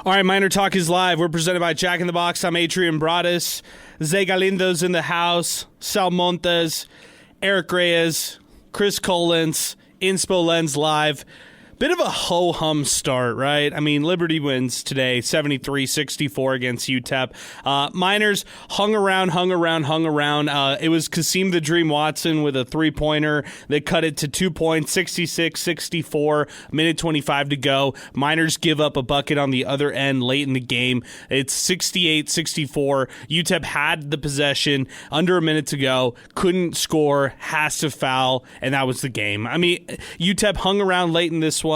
All right, Miner Talk is live. We're presented by Jack in the Box. I'm Adrian Broadus. Zay Galindo's in the house. Sal Montes, Eric Reyes, Chris Collins, Inspo Lens live. Bit of a ho-hum start, right? I mean, Liberty wins today, 73-64 against UTEP. Miners hung around. It was Kasim the Dream Watson with a three-pointer that cut it to 2 points, 66-64, minute 25 to go. Miners give up a bucket on the other end late in the game. It's 68-64. UTEP had the possession, under a minute to go, couldn't score, has to foul, and that was the game. I mean, UTEP hung around late in this one.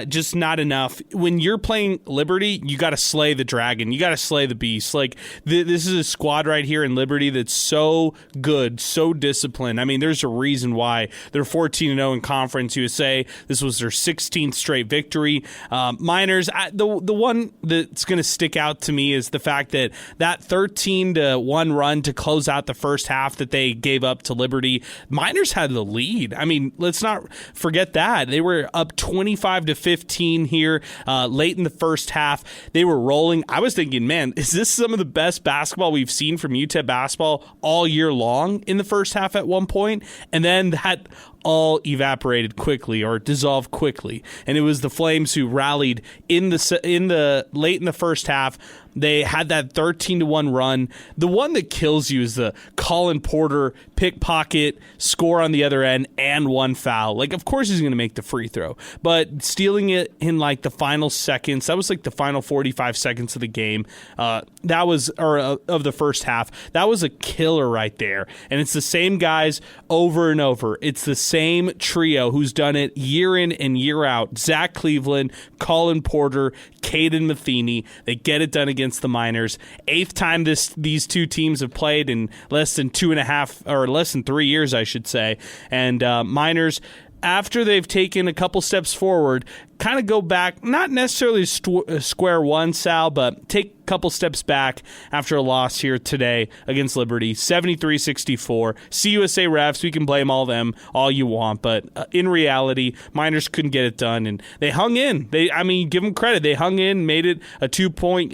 Just not enough. When you're playing Liberty, you got to slay the dragon. You got to slay the beast. Like this is a squad right here in Liberty that's so good, so disciplined. I mean, there's a reason why they're 14-0 in Conference USA. This was their 16th straight victory. Miners, the one that's going to stick out to me is the fact that 13-1 run to close out the first half that they gave up to Liberty. Miners had the lead. I mean, let's not forget that. They were up 25-15 here late in the first half. They were rolling. I was thinking, man, is this some of the best basketball we've seen from UTEP basketball all year long in the first half at one point? And then that all evaporated quickly or dissolved quickly. And it was the Flames who rallied in the late in the first half. They had that 13-1 run. The one that kills you is the Colin Porter pickpocket score on the other end and one foul. Like, of course he's going to make the free throw, but stealing it in like the final seconds, that was like the final 45 seconds of the game. Of the first half. That was a killer right there. And it's the same guys over and over. It's the same trio who's done it year in and year out. Zach Cleveland, Colin Porter, Caden Matheny. They get it done against the Miners. 8th time these two teams have played in less than 2.5 or less than 3 years, I should say. And Miners, after they've taken a couple steps forward, kind of go back, not necessarily square one, Sal, but take a couple steps back after a loss here today against Liberty, 73-64. CUSA refs, we can blame all them all you want, but in reality, Miners couldn't get it done, and they hung in. Give them credit. They hung in, made it a 2-point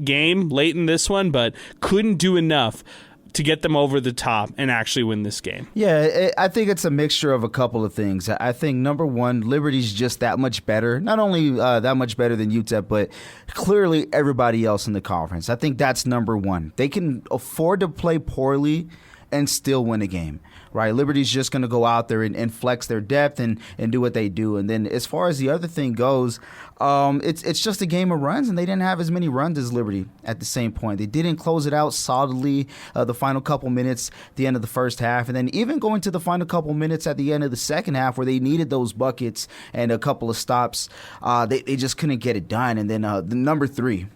game late in this one, but couldn't do enough to get them over the top and actually win this game. Yeah, I think it's a mixture of a couple of things. I think, number one, Liberty's just that much better. Not only that much better than UTEP, but clearly everybody else in the conference. I think that's number one. They can afford to play poorly and still win a game, right? Liberty's just going to go out there and flex their depth and do what they do. And then as far as the other thing goes, it's just a game of runs, and they didn't have as many runs as Liberty at the same point. They didn't close it out solidly the final couple minutes at the end of the first half, and then even going to the final couple minutes at the end of the second half where they needed those buckets and a couple of stops, they just couldn't get it done. And then the number three,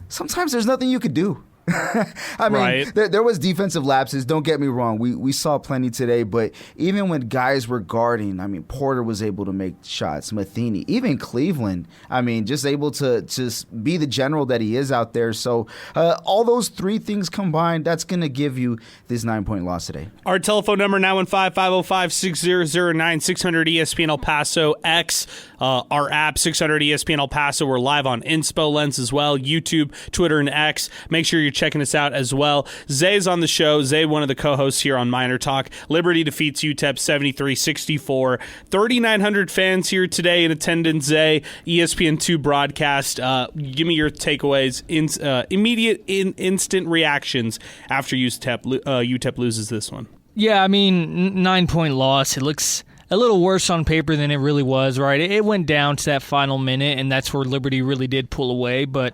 sometimes there's nothing you could do. I mean, right. There was defensive lapses. Don't get me wrong. We saw plenty today, but even when guys were guarding, I mean, Porter was able to make shots. Matheny, even Cleveland, I mean, just able to just be the general that he is out there. So all those three things combined, that's going to give you this 9-point loss today. Our telephone number, 915-505-6009, 600 ESPN El Paso X. Our app, 600 ESPN El Paso. We're live on Inspo Lens as well, YouTube, Twitter, and X. Make sure you're checking us out as well. Zay's on the show. Zay, one of the co-hosts here on Miner Talk. Liberty defeats UTEP 73-64. 3,900 fans here today in attendance, Zay. ESPN2 broadcast. Give me your takeaways, immediate, instant reactions after UTEP loses this one. Yeah, I mean, 9-point loss. It looks a little worse on paper than it really was, right? It went down to that final minute, and that's where Liberty really did pull away. But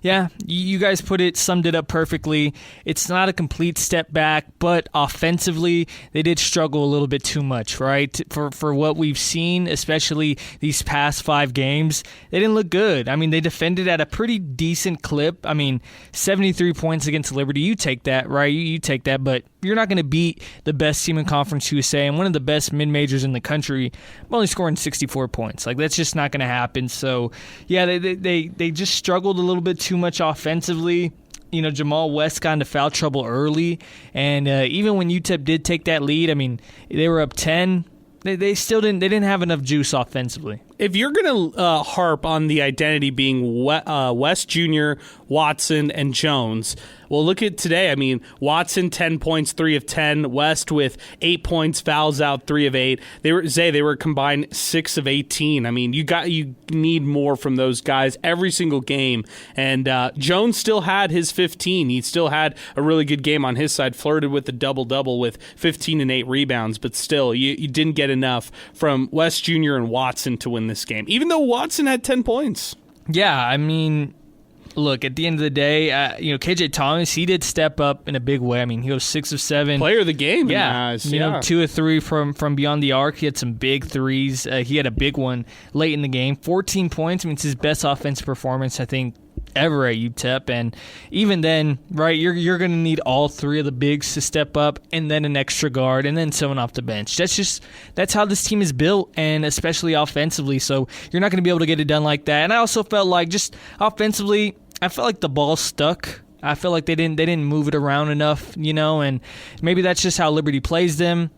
yeah, you guys summed it up perfectly. It's not a complete step back, but offensively, they did struggle a little bit too much, right? For what we've seen, especially these past 5 games, they didn't look good. I mean, they defended at a pretty decent clip. I mean, 73 points against Liberty, you take that, right? You take that, but you're not going to beat the best team in Conference USA and one of the best mid-majors in the country only scoring 64 points. Like, that's just not going to happen. So, yeah, they just struggled a little bit too much offensively. You know, Jamal West got into foul trouble early, and even when UTEP did take that lead, I mean, they were up 10. They still didn't have enough juice offensively. if you're going to harp on the identity being West Jr., Watson, and Jones, well, look at today. I mean, Watson 10 points, 3 of 10. West with 8 points, fouls out, 3 of 8. They were combined 6 of 18. I mean, you need more from those guys every single game. And Jones still had his 15. He still had a really good game on his side. Flirted with the double-double with 15 and 8 rebounds, but still, you didn't get enough from West Jr. and Watson to win this game, even though Watson had 10 points. Yeah, I mean, look, at the end of the day, KJ Thomas, he did step up in a big way. I mean, he was 6 of 7. Player of the game. Yeah, 2 of 3 from beyond the arc. He had some big threes. He had a big one late in the game. 14 points. I mean, it's his best offensive performance, I think, ever at UTEP. And even then, right, you're going to need all 3 of the bigs to step up, and then an extra guard, and then someone off the bench. That's how this team is built, and especially offensively. So you're not going to be able to get it done like that. And I also felt like just offensively, I felt like the ball stuck. I feel like they didn't move it around enough, and maybe that's just how Liberty plays them.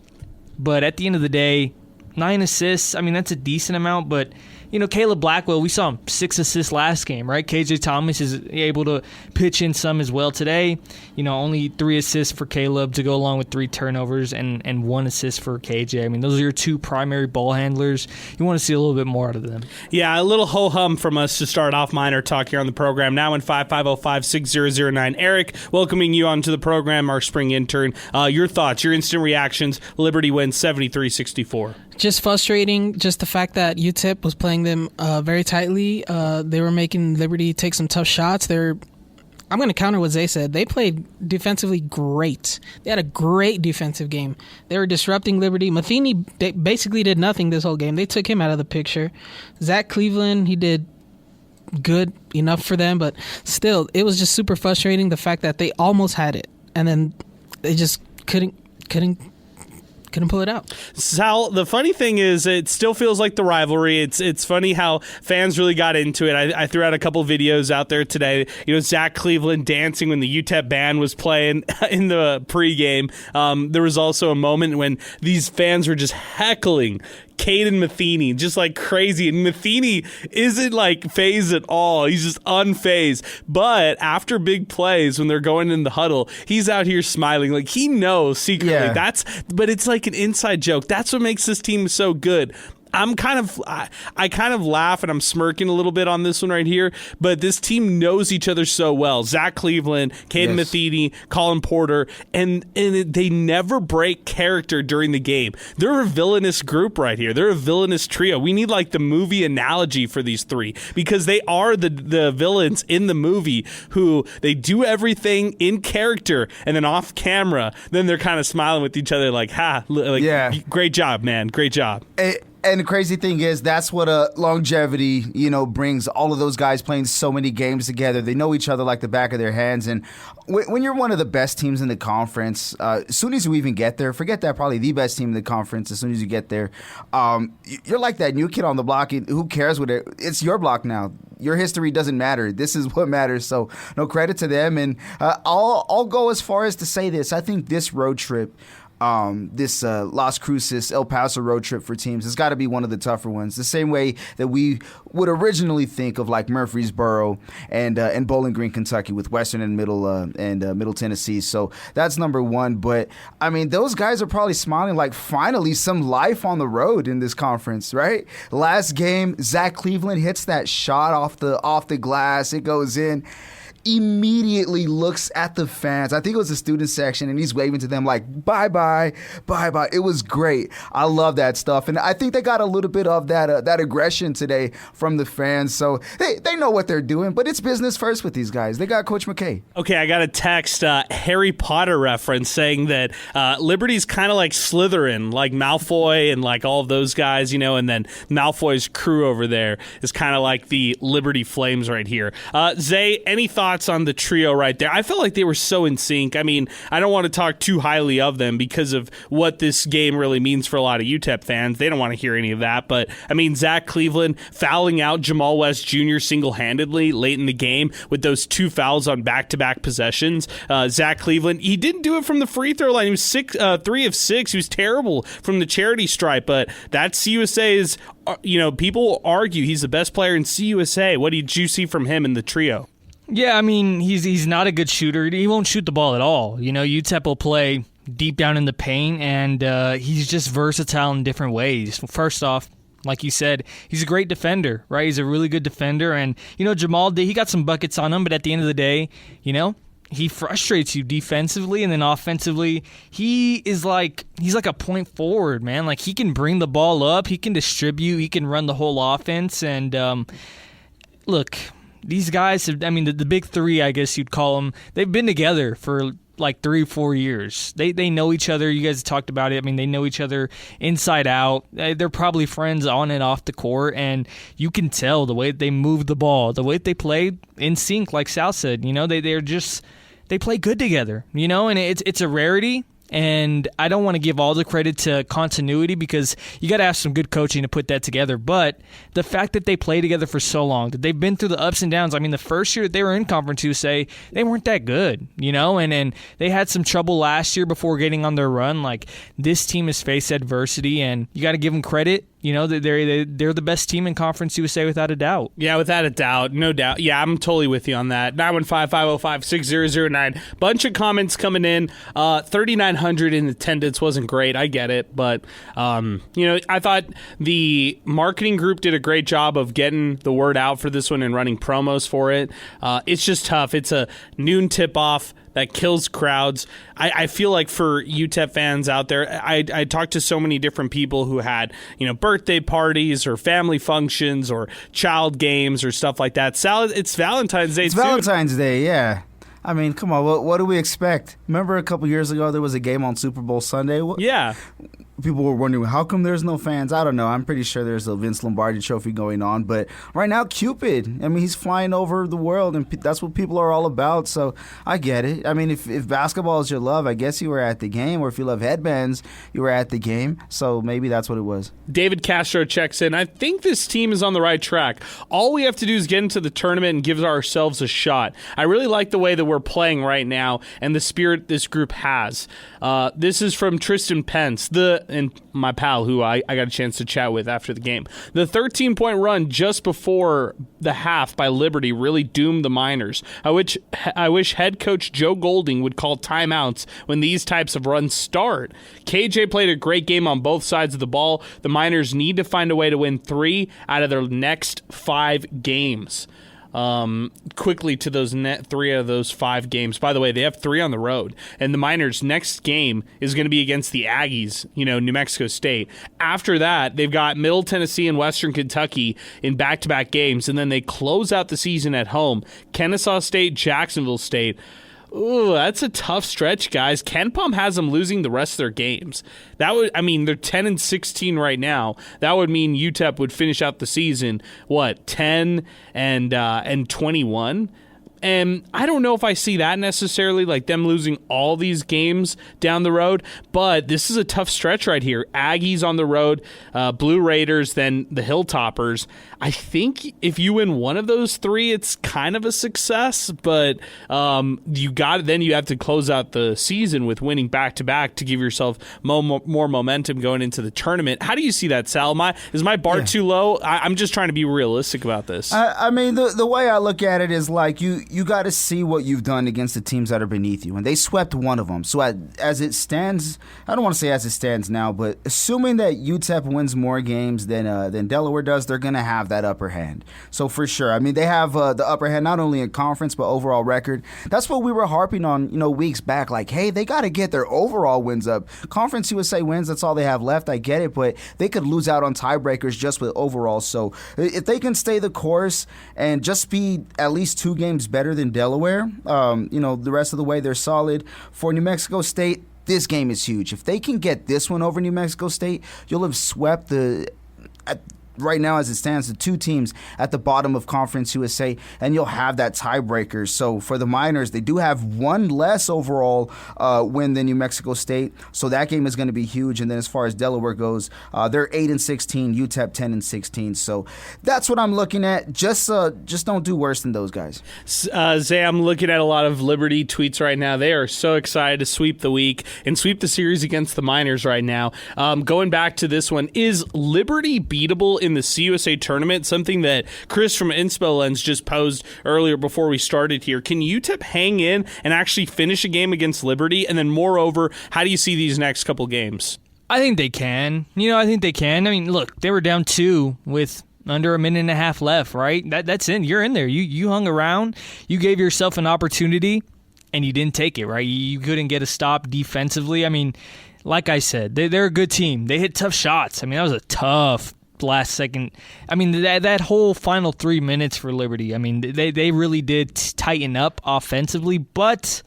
But at the end of the day, 9 assists, I mean, that's a decent amount, but Caleb Blackwell, we saw him 6 assists last game, right? KJ Thomas is able to pitch in some as well today. Only 3 assists for Caleb to go along with 3 turnovers and 1 assist for KJ. I mean, those are your 2 primary ball handlers. You want to see a little bit more out of them. Yeah, a little ho-hum from us to start off MinerTalk here on the program. Now in 5505-6009. Eric, welcoming you onto the program, our spring intern. Your thoughts, your instant reactions. Liberty wins 73-64. Just frustrating, just the fact that UTEP was playing them very tightly. They were making Liberty take some tough shots. I'm going to counter what Zay said. They played defensively great. They had a great defensive game. They were disrupting Liberty. Matheny basically did nothing this whole game. They took him out of the picture. Zach Cleveland, he did good enough for them, but still, it was just super frustrating, the fact that they almost had it, and then they just couldn't pull it out. Sal, the funny thing is, it still feels like the rivalry. It's funny how fans really got into it. I threw out a couple videos out there today. Zach Cleveland dancing when the UTEP band was playing in the pregame. There was also a moment when these fans were just heckling Caden Matheny, just like crazy. And Matheny isn't like phased at all. He's just unfazed. But after big plays, when they're going in the huddle, he's out here smiling. Like he knows secretly. Yeah. But it's like an inside joke. That's what makes this team so good. I kind of laugh and I'm smirking a little bit on this one right here, but this team knows each other so well. Zach Cleveland, Caden Matheny, Colin Porter, and they never break character during the game. They're a villainous group right here. They're a villainous trio. We need like the movie analogy for these 3 because they are the villains in the movie who they do everything in character and then off camera, then they're kind of smiling with each other like, great job, man. Great job. And the crazy thing is, that's what longevity, brings all of those guys playing so many games together. They know each other like the back of their hands. And when you're one of the best teams in the conference, as soon as you even get there, forget that, probably the best team in the conference, as soon as you get there, you're like that new kid on the block. Who cares what it's your block now. Your history doesn't matter. This is what matters. So no credit to them. And I'll go as far as to say this. I think this road trip, this Las Cruces, El Paso road trip for teams has got to be one of the tougher ones. The same way that we would originally think of like Murfreesboro and Bowling Green, Kentucky, with Western and Middle Tennessee. So that's number 1. But I mean, those guys are probably smiling like finally some life on the road in this conference, right? Last game, Zach Cleveland hits that shot off the glass. It goes in. Immediately looks at the fans. I think it was the student section, and he's waving to them like, bye-bye, bye-bye. It was great. I love that stuff. And I think they got a little bit of that aggression today from the fans. So they know what they're doing, but it's business first with these guys. They got Coach McKay. Okay, I got a text, Harry Potter reference, saying that Liberty's kind of like Slytherin, like Malfoy and like all of those guys, and then Malfoy's crew over there is kind of like the Liberty Flames right here. Zay, any thoughts thoughts on the trio right there? I felt like they were so in sync. I mean, I don't want to talk too highly of them because of what this game really means for a lot of UTEP fans. They don't want to hear any of that. But, I mean, Zach Cleveland fouling out Jamal West Jr. single-handedly late in the game with those 2 fouls on back-to-back possessions. Zach Cleveland, he didn't do it from the free throw line. He was 3 of 6. He was terrible from the charity stripe. But that's CUSA's, people argue he's the best player in CUSA. What did you see from him in the trio? Yeah, I mean, he's not a good shooter. He won't shoot the ball at all. UTEP will play deep down in the paint, and he's just versatile in different ways. First off, like you said, he's a great defender, right? He's a really good defender, and, Jamal, he got some buckets on him, but at the end of the day, he frustrates you defensively, and then offensively, he's like a point forward, man. Like, he can bring the ball up, he can distribute, he can run the whole offense, and look, these guys have, the big three, I guess you'd call them, they've been together for like 3-4 years. They know each other. You guys talked about it. They know each other inside out. They're probably friends on and off the court, and you can tell the way they move the ball, the way they play in sync, like Sal said. They play good together, and it's a rarity. And I don't want to give all the credit to continuity because you got to have some good coaching to put that together. But the fact that they play together for so long, that they've been through the ups and downs. The first year that they were in Conference USA, they weren't that good, and they had some trouble last year before getting on their run. Like, this team has faced adversity, and you got to give them credit. They're the best team in Conference USA without a doubt. Yeah, without a doubt. No doubt. Yeah, I'm totally with you on that. 915-505-6009. Bunch of comments coming in. 3,900 in attendance wasn't great. I get it. But, I thought the marketing group did a great job of getting the word out for this one and running promos for it. It's just tough. It's a noon tip-off that kills crowds. I feel like for UTEP fans out there, I talked to so many different people who had, birthday parties or family functions or child games or stuff like that. Sal, it's Valentine's Day. It's Valentine's Day, yeah. Come on, what do we expect? Remember a couple years ago there was a game on Super Bowl Sunday? Yeah. People were wondering, how come there's no fans? I don't know. I'm pretty sure there's a Vince Lombardi trophy going on. But right now, Cupid, he's flying over the world, and that's what people are all about. So I get it. If basketball is your love, I guess you were at the game. Or if you love headbands, you were at the game. So maybe that's what it was. David Castro checks in. I think this team is on the right track. All we have to do is get into the tournament and give ourselves a shot. I really like the way that we're playing right now and the spirit this group has. This is from Tristan Pence, and my pal who I got a chance to chat with after the game. The 13-point run just before the half by Liberty really doomed the Miners. I wish head coach Joe Golding would call timeouts when these types of runs start. KJ played a great game on both sides of the ball. The Miners need to find a way to win 3 out of their next 5 games. Quickly to those 3 of those 5 games. By the way, they have 3 on the road, and the Miners' next game is going to be against the Aggies, New Mexico State. After that, they've got Middle Tennessee and Western Kentucky in back-to-back games, and then they close out the season at home. Kennesaw State, Jacksonville State. Ooh, that's a tough stretch, guys. KenPom has them losing the rest of their games. They're 10-16 right now. That would mean UTEP would finish out the season 10 and 21. And I don't know if I see that necessarily, like them losing all these games down the road, but this is a tough stretch right here. Aggies on the road, Blue Raiders, then the Hilltoppers. I think if you win one of those 3, it's kind of a success, but then you have to close out the season with winning back-to-back to give yourself more momentum going into the tournament. How do you see that, Sal? Is my bar too low? I'm just trying to be realistic about this. The way I look at it is like you got to see what you've done against the teams that are beneath you, and they swept one of them. So as it stands, I don't want to say as it stands now, but assuming that UTEP wins more games than Delaware does, they're going to have that upper hand. So for sure, they have the upper hand not only in conference but overall record. That's what we were harping on, weeks back. Like, hey, they got to get their overall wins up. Conference USA wins, that's all they have left. I get it, but they could lose out on tiebreakers just with overall. So if they can stay the course and just be at least 2 games better than Delaware, the rest of the way they're solid. For New Mexico State, this game is huge. If they can get this one over New Mexico State, you'll have swept right now, as it stands, the two teams at the bottom of Conference USA, and you'll have that tiebreaker. So for the Miners, they do have one less overall win than New Mexico State, so that game is going to be huge. And then as far as Delaware goes, they're 8-16, UTEP 10-16. So that's what I'm looking at. Just don't do worse than those guys. Zay, I'm looking at a lot of Liberty tweets right now. They are so excited to sweep the week and sweep the series against the Miners right now. Going back to this one, is Liberty beatable in the CUSA tournament? Something that Chris from Inspo Lens just posed earlier before we started here. Can UTEP hang in and actually finish a game against Liberty? And then moreover, how do you see these next couple games? I think they can. I think they can. I mean, look, they were down 2 with under a minute and a half left, right? That's in. You're in there. You hung around. You gave yourself an opportunity, and you didn't take it, right? You couldn't get a stop defensively. I mean, like I said, they're a good team. They hit tough shots. I mean, that was a tough last second. I mean, that whole final 3 minutes for Liberty, I mean, they really did tighten up offensively, but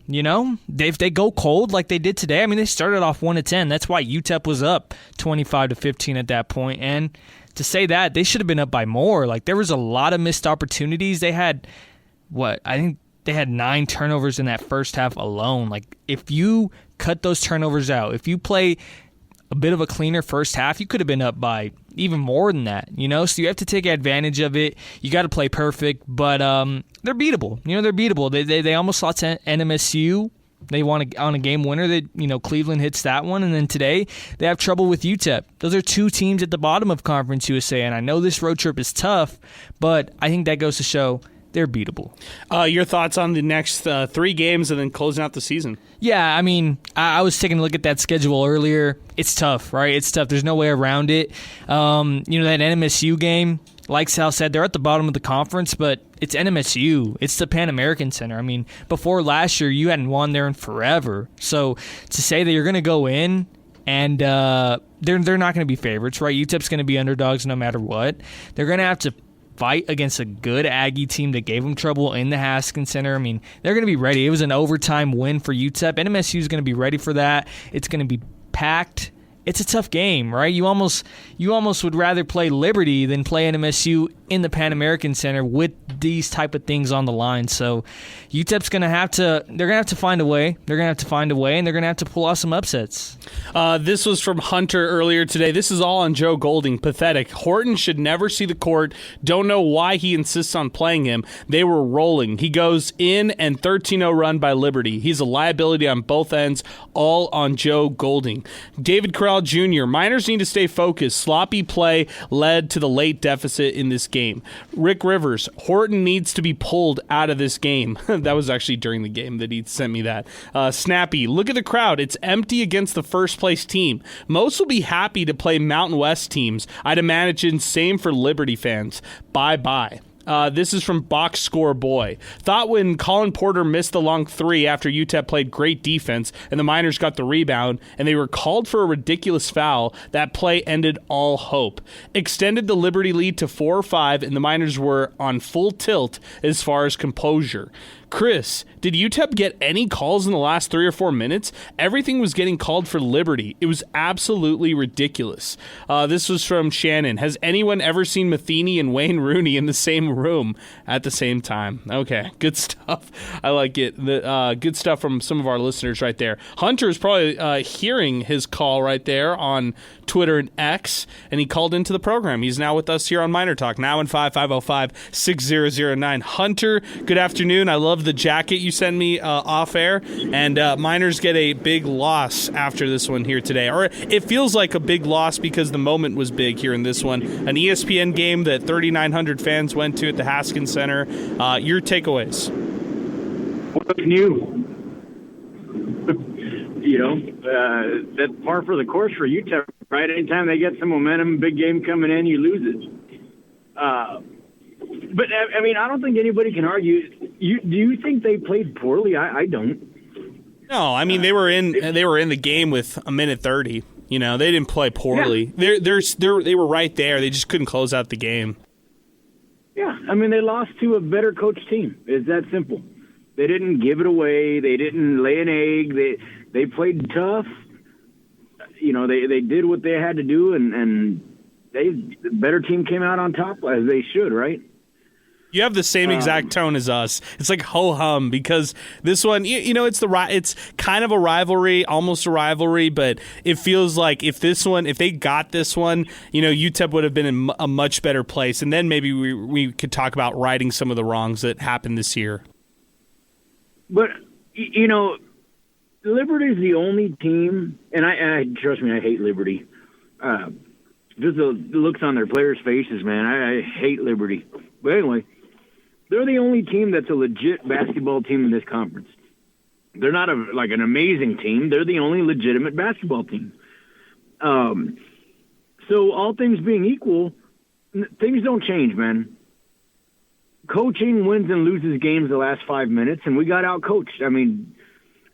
if they go cold like they did today, I mean, they started off 1-10. That's why UTEP was up 25-15 at that point. And to say that, they should have been up by more. Like, there was a lot of missed opportunities. They had, I think they had 9 turnovers in that first half alone. Like, if you cut those turnovers out, if you play a bit of a cleaner first half, you could have been up by even more than that, So you have to take advantage of it. You got to play perfect, but they're beatable. They're beatable. They almost lost to NMSU. They won on a game winner. Cleveland hits that one, and then today they have trouble with UTEP. Those are two teams at the bottom of Conference USA, and I know this road trip is tough, but I think that goes to show they're beatable. Your thoughts on the next 3 games and then closing out the season? Yeah, I mean, I was taking a look at that schedule earlier. It's tough, right? It's tough. There's no way around it. That NMSU game, like Sal said, they're at the bottom of the conference, but it's NMSU. It's the Pan American Center. I mean, before last year, you hadn't won there in forever. So to say that you're going to go in and they're not going to be favorites, right? UTEP's going to be underdogs no matter what. They're going to have to fight against a good Aggie team that gave them trouble in the Haskins Center. I mean, they're going to be ready. It was an overtime win for UTEP. NMSU is going to be ready for that. It's going to be packed. It's a tough game, right? You almost would rather play Liberty than play NMSU in the Pan American Center with these type of things on the line. So UTEP's going to have to find a way. They're going to have to find a way, and they're going to have to pull off some upsets. This was from Hunter earlier today. This is all on Joe Golding. Pathetic. Horton should never see the court. Don't know why he insists on playing him. They were rolling. He goes in and 13-0 run by Liberty. He's a liability on both ends, all on Joe Golding. David Corral Jr., Miners need to stay focused. Sloppy play led to the late deficit in this game. Rick Rivers, Horton needs to be pulled out of this game. That was actually during the game that he sent me that. Snappy, look at the crowd. It's empty against the first place team. Most will be happy to play Mountain West teams. I'd imagine same for Liberty fans. Bye-bye. This is from Box Score Boy. Thought when Colin Porter missed the long 3 after UTEP played great defense and the Miners got the rebound and they were called for a ridiculous foul, that play ended all hope. Extended the Liberty lead to 4 or 5 and the Miners were on full tilt as far as composure. Chris, did UTEP get any calls in the last 3 or 4 minutes? Everything was getting called for Liberty. It was absolutely ridiculous. This was from Shannon. Has anyone ever seen Matheny and Wayne Rooney in the same room at the same time? Okay, good stuff. I like it. Good stuff from some of our listeners right there. Hunter is probably hearing his call right there on Twitter and X, and he called into the program. He's now with us here on MinerTalk, now in 505-505-6009. Hunter, good afternoon. I love the jacket you sent me off air, and Miners get a big loss after this one here today. Or it feels like a big loss because the moment was big here in this one. An ESPN game that 3,900 fans went to at the Haskins Center. Your takeaways? What's new? That's par for the course for UTEP, right? Anytime they get some momentum, big game coming in, you lose it. But, I mean, I don't think anybody can argue. Do you think they played poorly? I don't. No, I mean, they were in the game with a minute 30. They didn't play poorly. Yeah. They were right there. They just couldn't close out the game. Yeah, I mean, they lost to a better coached team. It's that simple. They didn't give it away. They didn't lay an egg. They played tough. They did what they had to do, and the better team came out on top, as they should, right? You have the same exact tone as us. It's like ho-hum because this one, it's kind of a rivalry, almost a rivalry, but it feels like if they got this one, UTEP would have been in a much better place, and then maybe we could talk about righting some of the wrongs that happened this year. But, Liberty's the only team, and I trust me, I hate Liberty. Just the looks on their players' faces, man. I hate Liberty. But anyway, they're the only team that's a legit basketball team in this conference. They're not an amazing team. They're the only legitimate basketball team. So all things being equal, things don't change, man. Coaching wins and loses games the last 5 minutes, and we got out-coached. I mean,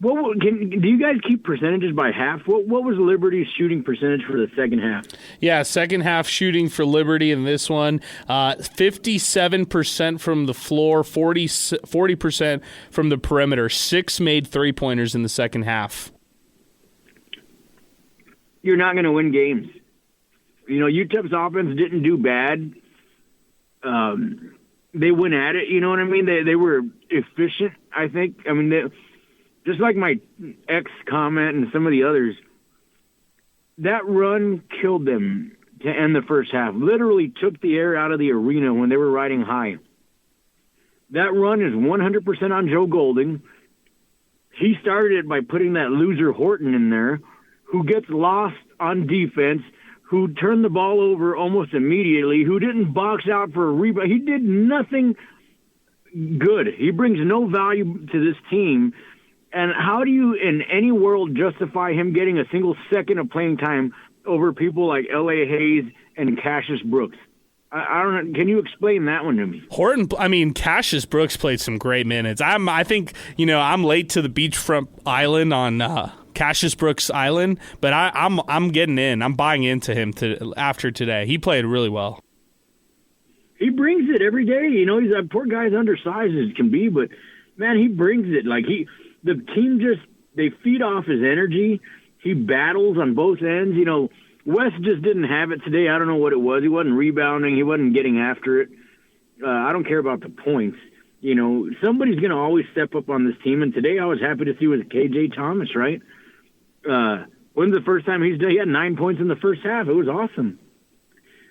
do you guys keep percentages by half? What was Liberty's shooting percentage for the second half? Yeah, second half shooting for Liberty in this one, 57% from the floor, 40% from the perimeter. 6 made three-pointers in the second half. You're not going to win games. UTEP's offense didn't do bad. They went at it, you know what I mean? They were efficient, I think. I mean, just like my ex comment and some of the others, that run killed them to end the first half. Literally took the air out of the arena when they were riding high. That run is 100% on Joe Golding. He started it by putting that loser Horton in there, who gets lost on defense, who turned the ball over almost immediately, who didn't box out for a rebound. He did nothing good. He brings no value to this team. And how do you, in any world, justify him getting a single second of playing time over people like L.A. Hayes and Cassius Brooks? I don't know. Can you explain that one to me? Cassius Brooks played some great minutes. I think I'm late to the beachfront island on Cassius Brooks Island, but I'm getting in. I'm buying into him after today. He played really well. He brings it every day. He's that poor guy's undersized as can be, but man, he brings it. The team they feed off his energy. He battles on both ends. West just didn't have it today. I don't know what it was. He wasn't rebounding. He wasn't getting after it. I don't care about the points. Somebody's going to always step up on this team. And today I was happy to see was KJ Thomas, right? When's the first time he had 9 points in the first half? It was awesome.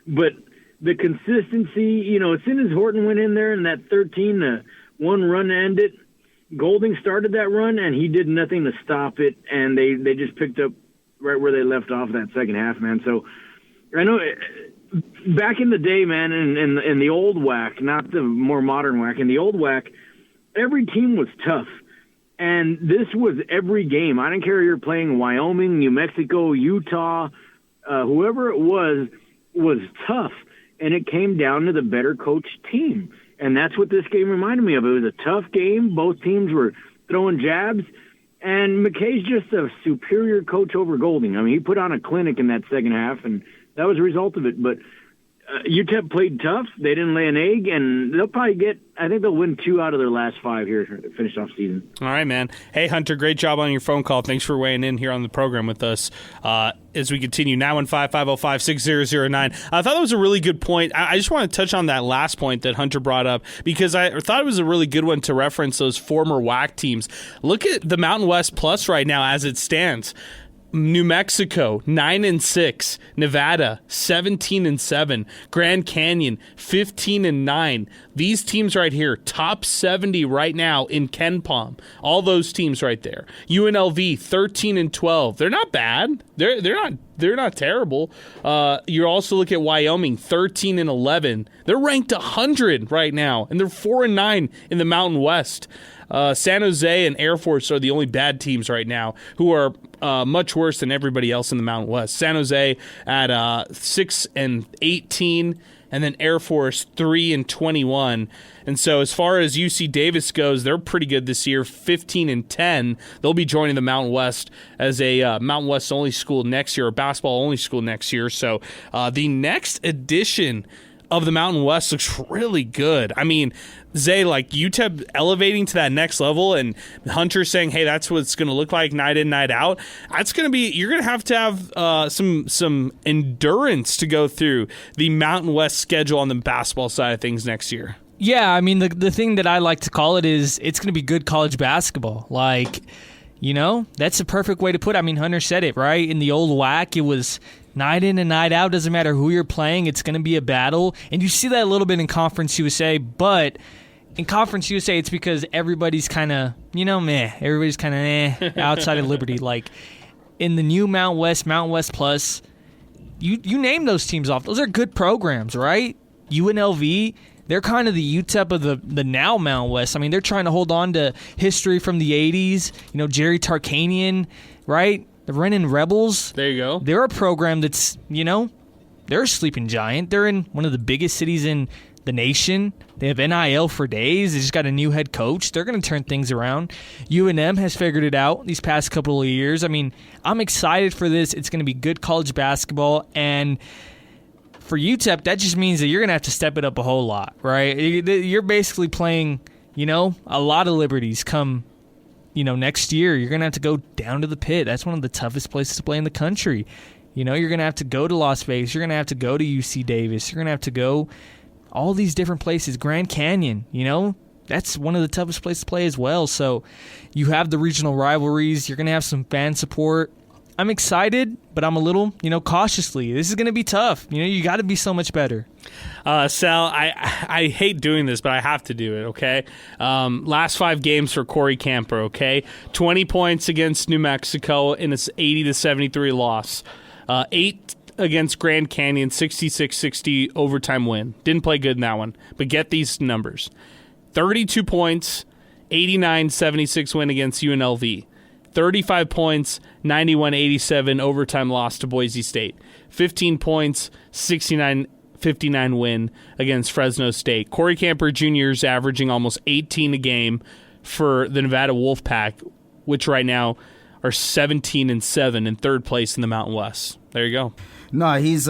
But the consistency, as soon as Horton went in there and that 13-1 run ended, Golding started that run, and he did nothing to stop it, and they just picked up right where they left off that second half, man. So I know back in the day, man, in the old WAC, not the more modern WAC, in the old WAC, every team was tough, and this was every game. I don't care if you're playing Wyoming, New Mexico, Utah, whoever it was tough, and it came down to the better coached team. And that's what this game reminded me of. It was a tough game. Both teams were throwing jabs. And McKay's just a superior coach over Golding. I mean, he put on a clinic in that second half, and that was a result of it. But UTEP played tough. They didn't lay an egg, and they'll probably I think they'll win 2 out of their last 5 here to finish off season. All right, man. Hey, Hunter, great job on your phone call. Thanks for weighing in here on the program with us. As we continue, 915-505-6009. I thought that was a really good point. I just want to touch on that last point that Hunter brought up because I thought it was a really good one to reference those former WAC teams. Look at the Mountain West Plus right now as it stands. New Mexico 9-6, Nevada 17-7, Grand Canyon 15-9. These teams right here, top 70 right now in KenPom. All those teams right there. UNLV 13-12. They're not bad. They're not terrible. You also look at Wyoming 13-11. They're ranked 100 right now, and they're 4-9 in the Mountain West. San Jose and Air Force are the only bad teams right now who are much worse than everybody else in the Mountain West. San Jose at 6-18, and then Air Force 3-21. And so as far as UC Davis goes, they're pretty good this year, 15-10. They'll be joining the Mountain West as a Mountain West only school next year, or basketball only school next year. So the next edition of the Mountain West looks really good. I mean, Zay, like UTEP elevating to that next level, and Hunter saying, "Hey, that's what it's going to look like night in, night out." That's going to be, you're going to have some endurance to go through the Mountain West schedule on the basketball side of things next year. Yeah, I mean, the thing that I like to call it is it's going to be good college basketball. Like, you know, that's the perfect way to put it. I mean, Hunter said it, right? In the old WAC, it was night in and night out. Doesn't matter who you're playing. It's going to be a battle. And you see that a little bit in Conference USA, but in Conference USA, it's because everybody's kind of, you know, meh. Everybody's kind of outside of Liberty. Like, in the new Mountain West Plus, you name those teams off. Those are good programs, right? UNLV, they're kind of the UTEP of the now Mountain West. I mean, they're trying to hold on to history from the 80s. You know, Jerry Tarkanian, right? The Renan Rebels. There you go. They're a program that's, you know, they're a sleeping giant. They're in one of the biggest cities in the nation. They have NIL for days. They just got a new head coach. They're going to turn things around. UNM has figured it out these past couple of years. I mean, I'm excited for this. It's going to be good college basketball. And for UTEP, that just means that you're going to have to step it up a whole lot, right? You're basically playing, you know, a lot of liberties come, you know, next year. You're going to have to go down to the pit. That's one of the toughest places to play in the country. You know, you're going to have to go to Las Vegas. You're going to have to go to UC Davis. You're going to have to go all these different places. Grand Canyon, you know, that's one of the toughest places to play as well. So you have the regional rivalries. You're going to have some fan support. I'm excited, but I'm a little, you know, cautiously. This is going to be tough. You know, you got to be so much better. Sal, I hate doing this, but I have to do it, okay? Last 5 games for Corey Camper, okay? 20 points against New Mexico in its 80-73 loss. 8 against Grand Canyon, 66-60 overtime win. Didn't play good in that one, but get these numbers. 32 points, 89-76 win against UNLV. 35 points, 91-87 overtime loss to Boise State. 15 points, 69-59 win against Fresno State. Corey Camper Jr. is averaging almost 18 a game for the Nevada Wolfpack, which right now are 17-7 in third place in the Mountain West. There you go. No, he's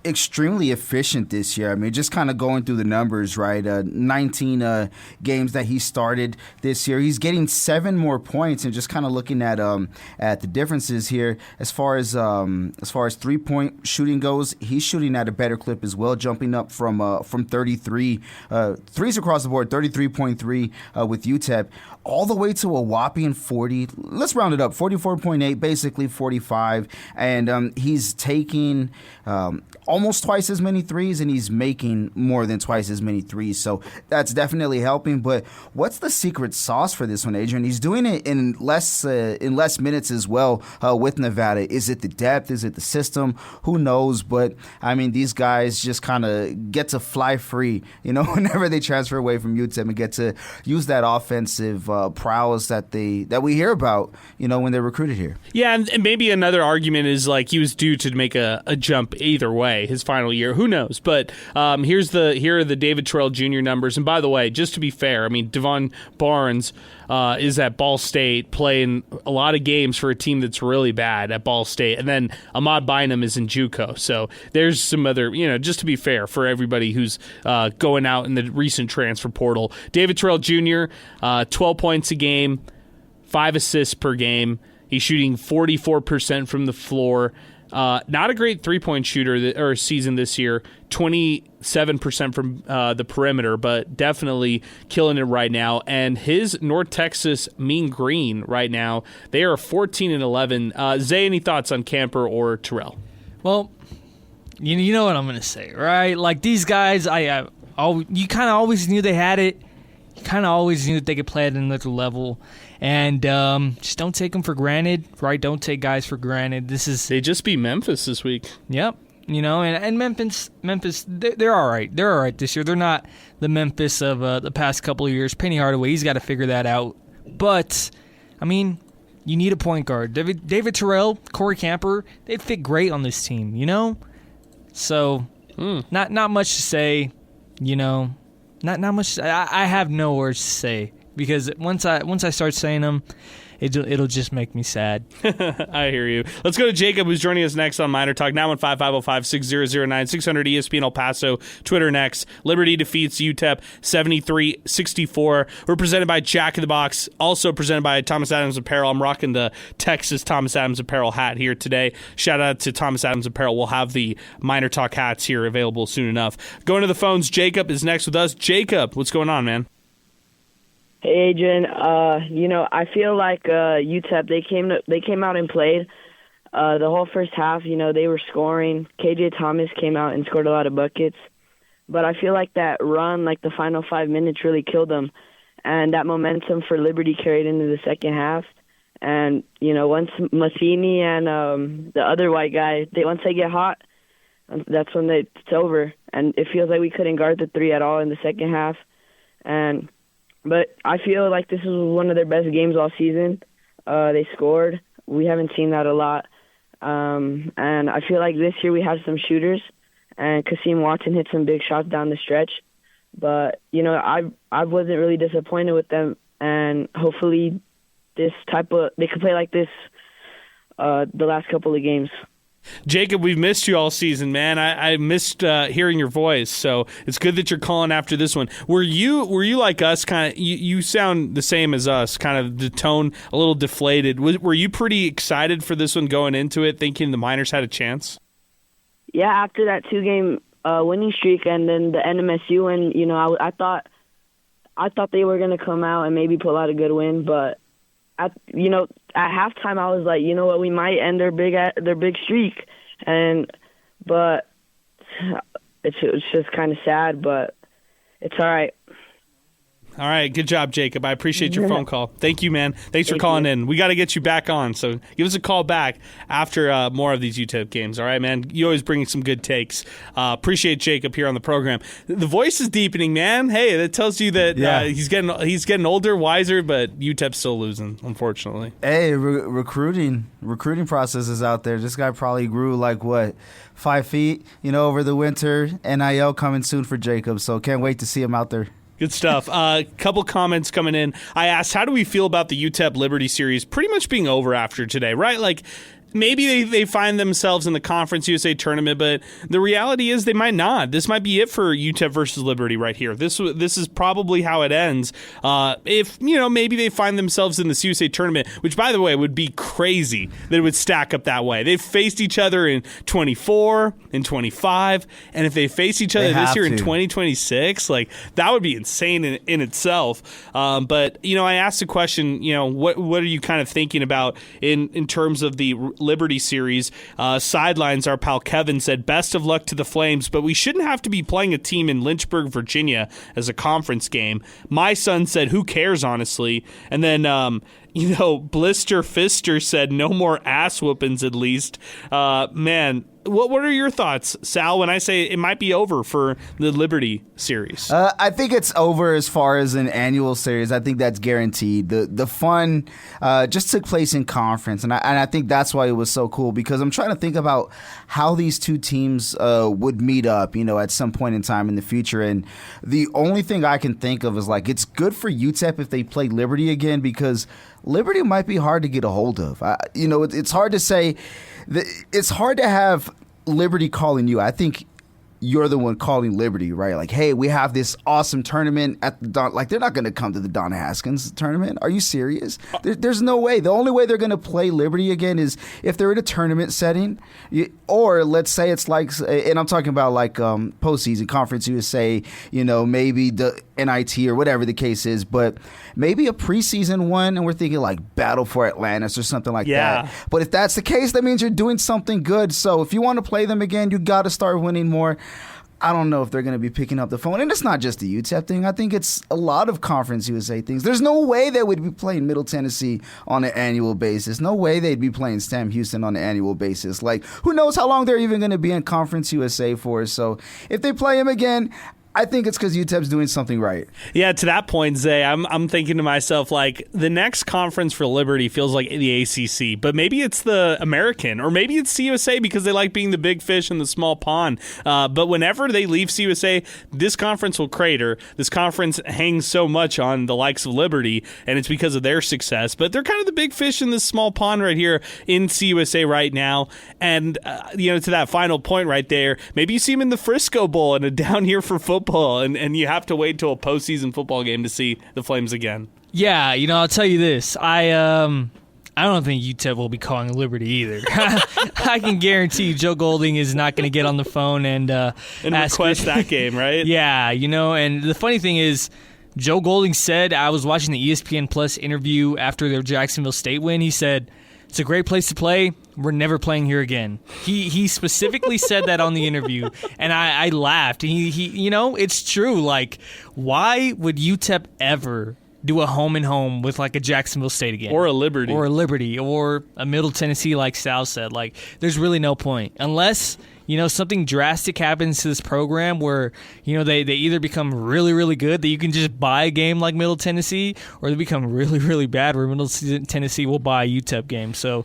extremely efficient this year. I mean, just kind of going through the numbers, right? 19 games that he started this year. He's getting 7 more points, and just kind of looking at the differences here as far as 3-point shooting goes, he's shooting at a better clip as well, jumping up from 33 threes across the board, 33.3 with UTEP, all the way to a whopping 40. Let's round it up, 44.8, basically 45, and he's taking almost twice as many threes, and he's making more than twice as many threes. So that's definitely helping. But what's the secret sauce for this one, Adrian? He's doing it in less minutes as well with Nevada. Is it the depth? Is it the system? Who knows? But I mean, these guys just kind of get to fly free, you know, whenever they transfer away from UTEP and get to use that offensive prowess that we hear about, you know, when they're recruited here. Yeah, and maybe another argument is like he was due to make a jump either way his final year. Who knows? But here are the David Terrell Jr. numbers. And by the way, just to be fair, I mean, Devon Barnes is at Ball State playing a lot of games for a team that's really bad at Ball State. And then Ahmad Bynum is in JUCO. So there's some other, you know, just to be fair for everybody who's going out in the recent transfer portal. David Terrell Jr., 12 points a game, 5 assists per game. He's shooting 44% from the floor. Not a great three-point shooter or season this year, 27% from the perimeter, but definitely killing it right now. And his North Texas Mean Green right now, they are 14-11. Zay, any thoughts on Camper or Terrell? Well, you know what I'm going to say, right? Like these guys, you kind of always knew they had it. You kind of always knew that they could play at another level. And just don't take them for granted, right? Don't take guys for granted. They just beat Memphis this week. Yep. You know, and Memphis, they're all right. They're all right this year. They're not the Memphis of the past couple of years. Penny Hardaway, he's got to figure that out. But, I mean, you need a point guard. David Terrell, Corey Camper, they'd fit great on this team, you know? So, not much to say, you know. Not much. I have no words to say. Because once I start saying them, it'll just make me sad. I hear you. Let's go to Jacob, who's joining us next on MinerTalk. 915-505-6009, 600 ESPN El Paso, Twitter next. Liberty defeats UTEP 73-64. We're presented by Jack in the Box, also presented by Thomas Adams Apparel. I'm rocking the Texas Thomas Adams Apparel hat here today. Shout out to Thomas Adams Apparel. We'll have the MinerTalk hats here available soon enough. Going to the phones, Jacob is next with us. Jacob, what's going on, man? Hey, Adrian. I feel like UTEP, they came out and played the whole first half. They were scoring. KJ Thomas came out and scored a lot of buckets. But I feel like that run, like the final 5 minutes, really killed them. And that momentum for Liberty carried into the second half. And, once Matheny and the other white guy, once they get hot, that's when it's over. And it feels like we couldn't guard the three at all in the second half. But I feel like this was one of their best games all season. They scored. We haven't seen that a lot. And I feel like this year we have some shooters, and Kasim Watson hit some big shots down the stretch. But, I wasn't really disappointed with them, and hopefully they could play like this the last couple of games. Jacob, we've missed you all season, man. I missed hearing your voice, so it's good that you're calling after this one. Were you like us, kind of? You sound the same as us, kind of the tone a little deflated. Were you pretty excited for this one going into it, thinking the Miners had a chance? Yeah, after that 2-game winning streak and then the NMSU win, I thought they were going to come out and maybe pull out a good win, but at halftime, I was like, you know what, we might end their big streak, but it's just kind of sad, but it's all right. All right, good job, Jacob. I appreciate your phone call. Thank you, man. Thanks for calling in. We got to get you back on, so give us a call back after more of these UTEP games. All right, man? You always bring some good takes. Appreciate Jacob here on the program. The voice is deepening, man. Hey, that tells you that he's getting older, wiser, but UTEP's still losing, unfortunately. Hey, recruiting process is out there. This guy probably grew 5 feet, over the winter. NIL coming soon for Jacob, so can't wait to see him out there. Good stuff. Couple comments coming in. I asked, how do we feel about the UTEP Liberty series pretty much being over after today, right? Like, maybe they find themselves in the Conference USA tournament, but the reality is they might not. This might be it for UTEP versus Liberty right here. This is probably how it ends. If, maybe they find themselves in the CUSA tournament, which, by the way, would be crazy that it would stack up that way. They've faced each other in 24, in 25, and if they face each other this year in 2026, that would be insane in itself. But, I asked the question, what are you kind of thinking about in terms of the Liberty series? Sidelines, our pal Kevin said, best of luck to the Flames, but we shouldn't have to be playing a team in Lynchburg, Virginia as a conference game. My son said, who cares, honestly? And then Blister Fister said, no more ass whoopings at least. Man, what are your thoughts, Sal, when I say it might be over for the Liberty series? I think it's over as far as an annual series. I think that's guaranteed. The fun just took place in conference, and I think that's why it was so cool, because I'm trying to think about how these two teams would meet up, at some point in time in the future. And the only thing I can think of is it's good for UTEP if they play Liberty again, because Liberty might be hard to get a hold of. It's hard to say. It's hard to have Liberty calling you. I think you're the one calling Liberty, right? Hey, we have this awesome tournament at the Don. They're not going to come to the Donna Haskins tournament. Are you serious? There's no way. The only way they're going to play Liberty again is if they're in a tournament setting, or let's say it's and I'm talking about postseason, Conference USA, maybe the NIT or whatever the case is, but maybe a preseason one, and we're thinking Battle for Atlantis or something like that. But if that's the case, that means you're doing something good. So if you want to play them again, you got to start winning more. I don't know if they're going to be picking up the phone. And it's not just the UTEP thing. I think it's a lot of Conference USA things. There's no way they would be playing Middle Tennessee on an annual basis. No way they'd be playing Sam Houston on an annual basis. Who knows how long they're even going to be in Conference USA for. So if they play him again, I think it's because UTEP's doing something right. Yeah, to that point, Zay, I'm thinking to myself, like, the next conference for Liberty feels like the ACC, but maybe it's the American, or maybe it's CUSA because they like being the big fish in the small pond. But whenever they leave CUSA, this conference will crater. This conference hangs so much on the likes of Liberty, and it's because of their success. But they're kind of the big fish in this small pond right here in CUSA right now. And, to that final point right there, maybe you see them in the Frisco Bowl and a down here for football. And you have to wait till a postseason football game to see the Flames again. Yeah, I'll tell you this. I don't think UTEP will be calling Liberty either. I can guarantee you Joe Golding is not going to get on the phone and request that game, right? Yeah, and the funny thing is, Joe Golding said, I was watching the ESPN Plus interview after their Jacksonville State win, he said, it's a great place to play. We're never playing here again. He specifically said that on the interview, and I laughed. He it's true. Like, why would UTEP ever do a home and home with like a Jacksonville State again, or a Liberty, or a Middle Tennessee, like Sal said? Like, there's really no point unless something drastic happens to this program where, they either become really, really good that you can just buy a game like Middle Tennessee, or they become really, really bad where Middle Tennessee will buy a UTEP game. So,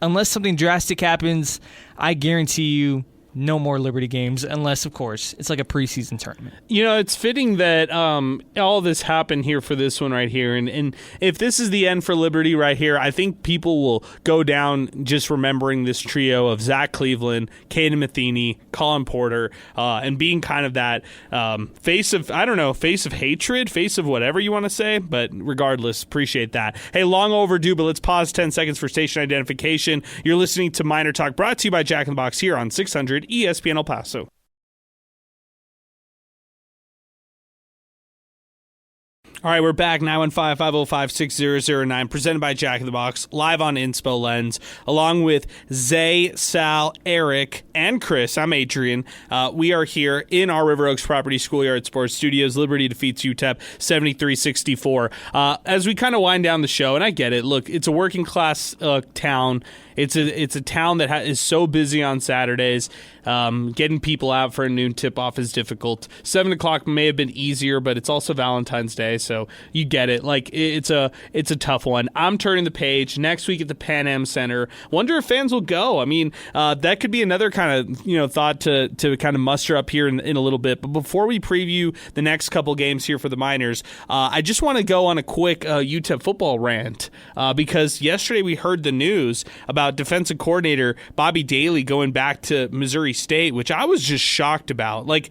unless something drastic happens, I guarantee you no more Liberty games unless, of course, it's like a preseason tournament. It's fitting that all this happened here for this one right here. And if this is the end for Liberty right here, I think people will go down just remembering this trio of Zach Cleveland, Caden Matheny, Colin Porter, and being kind of that face of hatred, face of whatever you want to say. But regardless, appreciate that. Hey, long overdue, but let's pause 10 seconds for station identification. You're listening to MinerTalk, brought to you by Jack in the Box here on 600 ESPN El Paso. All right, we're back. 915-505-6009, presented by Jack in the Box, live on Inspo Lens, along with Zay, Sal, Eric, and Chris. I'm Adrian. We are here in our River Oaks Property Schoolyard Sports Studios. Liberty defeats UTEP 73-64. As we kind of wind down the show, and I get it, look, it's a working class town. It's a town that is so busy on Saturdays. Getting people out for a noon tip-off is difficult. 7 o'clock may have been easier, but it's also Valentine's Day, so you get it. Like, it's a tough one. I'm turning the page next week at the Pan Am Center. Wonder if fans will go. I mean, that could be another kind of thought to kind of muster up here in a little bit. But before we preview the next couple games here for the Miners, I just want to go on a quick UTEP football rant because yesterday we heard the news about defensive coordinator Bobby Daly going back to Missouri State, which I was just shocked about. Like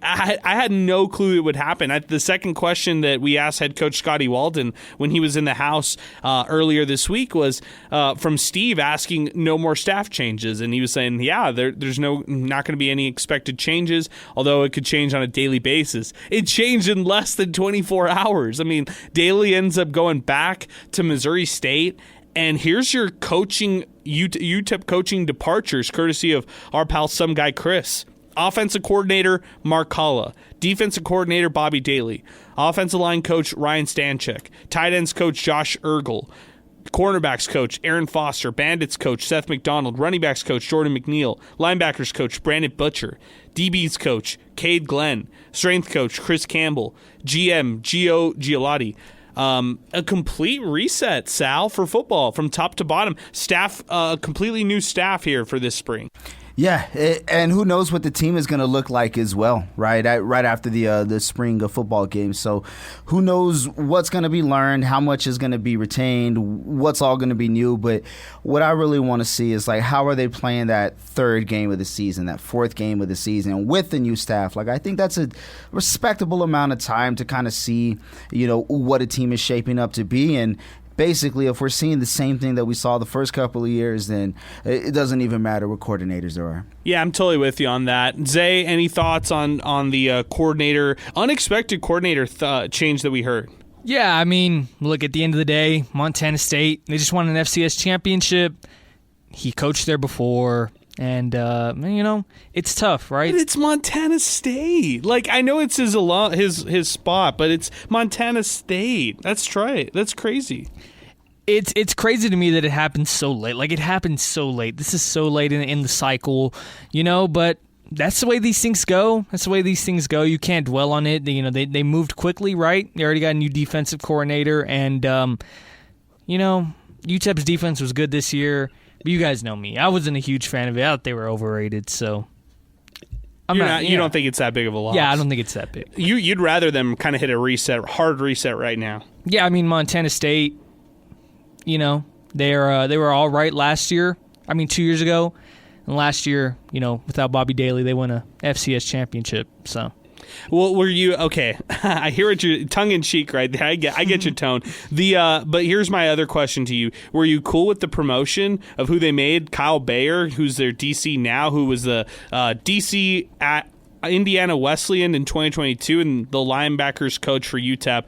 I had no clue it would happen. The second question that we asked head coach Scotty Walden when he was in the house earlier this week was from Steve asking no more staff changes, and he was saying, yeah, there's not going to be any expected changes, although it could change on a daily basis. It changed in less than 24 hours. I mean, Daly ends up going back to Missouri State. And here's your UTEP coaching departures, courtesy of our pal, some guy Chris. Offensive coordinator, Mark Kalla. Defensive coordinator, Bobby Daly. Offensive line coach, Ryan Stanchek. Tight ends coach, Josh Ergel. Cornerbacks coach, Aaron Foster. Bandits coach, Seth McDonald. Running backs coach, Jordan McNeil. Linebackers coach, Brandon Butcher. DBs coach, Cade Glenn. Strength coach, Chris Campbell. GM, Gio Giolotti. A complete reset, Sal, for football from top to bottom. Staff, completely new staff here for this spring. Yeah, and who knows what the team is going to look like as well, right? Right after the spring of football games. So who knows what's going to be learned, how much is going to be retained, what's all going to be new. But what I really want to see is, like, how are they playing that third game of the season, that fourth game of the season with the new staff? Like, I think that's a respectable amount of time to kind of see, what a team is shaping up to be. And basically, if we're seeing the same thing that we saw the first couple of years, then it doesn't even matter what coordinators there are. Yeah, I'm totally with you on that. Zay, any thoughts on the unexpected coordinator change that we heard? Yeah, I mean, look, at the end of the day, Montana State, they just won an FCS championship. He coached there before. And, it's tough, right? But it's Montana State. Like, I know it's his spot, but it's Montana State. That's right. That's crazy. It's crazy to me that it happened so late. Like, it happened so late. This is so late in the cycle, but that's the way these things go. You can't dwell on it. They moved quickly, right? They already got a new defensive coordinator, and UTEP's defense was good this year. But you guys know me. I wasn't a huge fan of it. I thought they were overrated, so you don't think it's that big of a loss? Yeah, I don't think it's that big. You'd rather them kind of hit a hard reset right now. Yeah, I mean, Montana State, they were all right last year. 2 years ago. And last year, without Bobby Daly, they won a FCS championship. So, well, were you okay? I hear what you're tongue in cheek right there. I get your tone. But here's my other question to you: were you cool with the promotion of who they made? Kyle Bayer, who's their DC now, who was the DC at Indiana Wesleyan in 2022 and the linebackers coach for UTEP,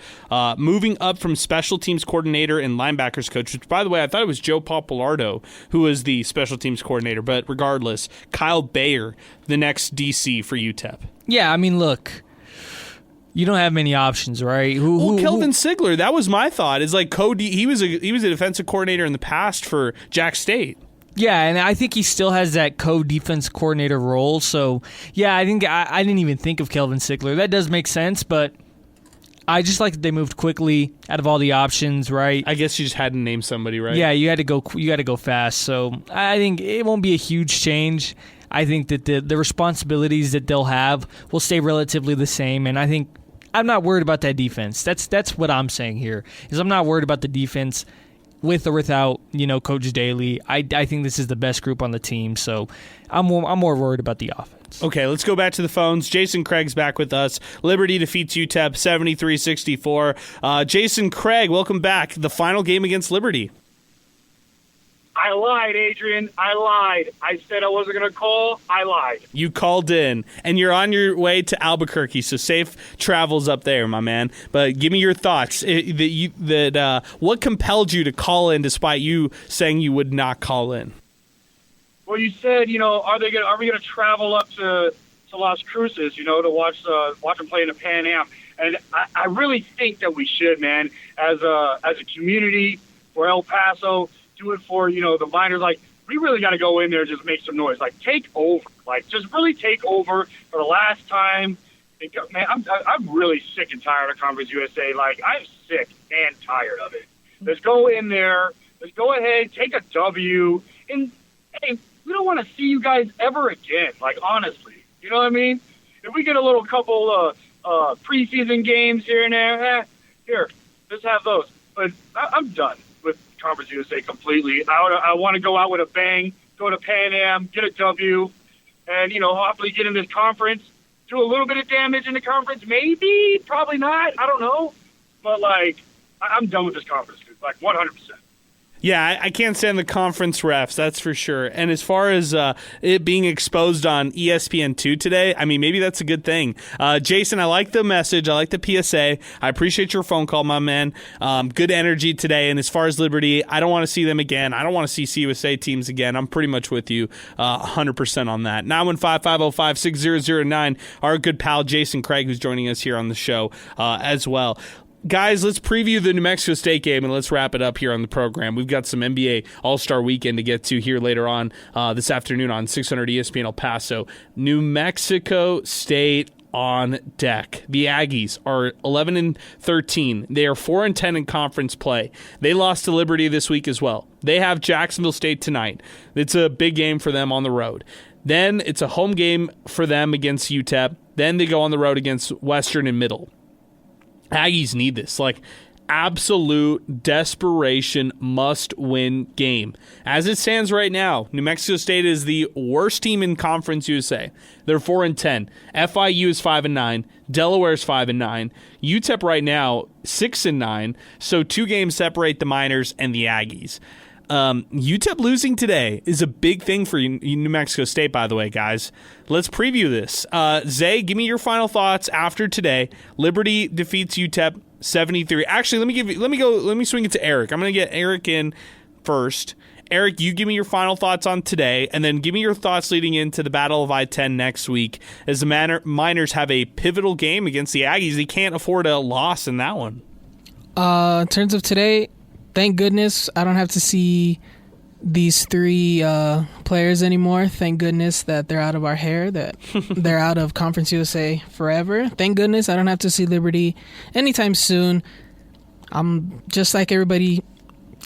moving up from special teams coordinator and linebackers coach, which, by the way, I thought it was Joe Papalardo who was the special teams coordinator, but regardless, Kyle Bayer, the next DC for UTEP. Yeah, look, you don't have many options, right? Kelvin Sigler, that was my thought. Is like he was a defensive coordinator in the past for Jack State. Yeah, and I think he still has that co-defense coordinator role. So, yeah, I think I didn't even think of Kelvin Sigler. That does make sense, but I just like that they moved quickly out of all the options, right? I guess you just had to name somebody, right? Yeah, you had to go fast. So I think it won't be a huge change. I think that the responsibilities that they'll have will stay relatively the same, and I think I'm not worried about that defense. That's what I'm saying here. Is I'm not worried about the defense. With or without, Coach Daly, I think this is the best group on the team, so I'm more worried about the offense. Okay, let's go back to the phones. Jason Craig's back with us. Liberty defeats UTEP 73-64. Jason Craig, welcome back. The final game against Liberty. I lied, Adrian. I lied. I said I wasn't going to call. I lied. You called in, and you're on your way to Albuquerque, so safe travels up there, my man. But give me your thoughts. What compelled you to call in despite you saying you would not call in? Well, you said, are we going to travel up to Las Cruces, to watch them play in the Pan Am? And I really think that we should, man, as a community for El Paso. Do it for, the Miners. Like, we really got to go in there and just make some noise. Like, take over. Like, just really take over for the last time. Man, I'm really sick and tired of Conference USA. Like, I'm sick and tired of it. Let's go in there. Let's go ahead, take a W. And, hey, we don't want to see you guys ever again. Like, honestly. You know what I mean? If we get a little couple preseason games here and there, here, let's have those. But I'm done with Conference USA completely. I want to go out with a bang, go to Pan Am, get a W, and, hopefully get in this conference, do a little bit of damage in the conference, maybe, probably not, I don't know. But, I'm done with this conference, dude, 100%. Yeah, I can't stand the conference refs, that's for sure. And as far as it being exposed on ESPN2 today, maybe that's a good thing. Jason, I like the message. I like the PSA. I appreciate your phone call, my man. Good energy today. And as far as Liberty, I don't want to see them again. I don't want to see CUSA teams again. I'm pretty much with you 100% on that. 915-505-6009, our good pal Jason Craig, who's joining us here on the show as well. Guys, let's preview the New Mexico State game and let's wrap it up here on the program. We've got some NBA All-Star Weekend to get to here later on this afternoon on 600 ESPN El Paso. New Mexico State on deck. The Aggies are 11-13. They are 4-10 in conference play. They lost to Liberty this week as well. They have Jacksonville State tonight. It's a big game for them on the road. Then it's a home game for them against UTEP. Then they go on the road against Western and Middle. Aggies need this, absolute desperation must-win game. As it stands right now, New Mexico State is the worst team in Conference USA. They're 4-10. FIU is 5-9. Delaware is 5-9. UTEP right now 6-9. So 2 games separate the Miners and the Aggies. UTEP losing today is a big thing for New Mexico State, by the way, guys. Let's preview this. Zay, give me your final thoughts after today. Liberty defeats UTEP 73. Actually, let me swing it to Eric. I'm going to get Eric in first. Eric, you give me your final thoughts on today, and then give me your thoughts leading into the Battle of I-10 next week. As the Miners have a pivotal game against the Aggies, they can't afford a loss in that one. In terms of today, thank goodness I don't have to see these three players anymore. Thank goodness that they're out of our hair, that they're out of Conference USA forever. Thank goodness I don't have to see Liberty anytime soon. I'm just like everybody,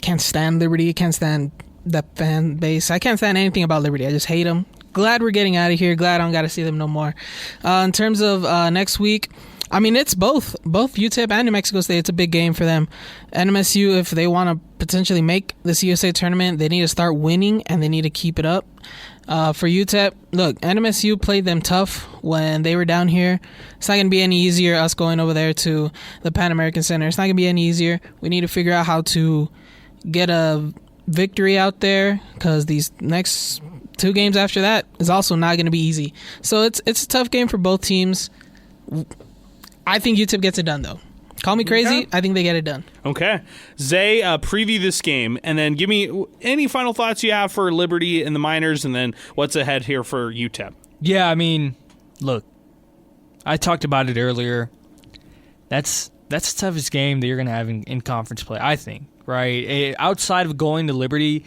can't stand Liberty, can't stand the fan base. I can't stand anything about Liberty. I just hate them. Glad we're getting out of here. Glad I don't got to see them no more. In terms of next week, I mean, it's both UTEP and New Mexico State. It's a big game for them. NMSU, if they want to potentially make this USA tournament, they need to start winning and they need to keep it up. For UTEP, look, NMSU played them tough when they were down here. It's not going to be any easier us going over there to the Pan American Center. It's not going to be any easier. We need to figure out how to get a victory out there because these next 2 games after that is also not going to be easy. So it's a tough game for both teams. I think UTEP gets it done, though. Call me crazy. I think they get it done. Okay. Zay, preview this game, and then give me any final thoughts you have for Liberty and the Miners, and then what's ahead here for UTEP. Yeah, I mean, look, I talked about it earlier. That's the toughest game that you're going to have in conference play, I think, right? Outside of going to Liberty,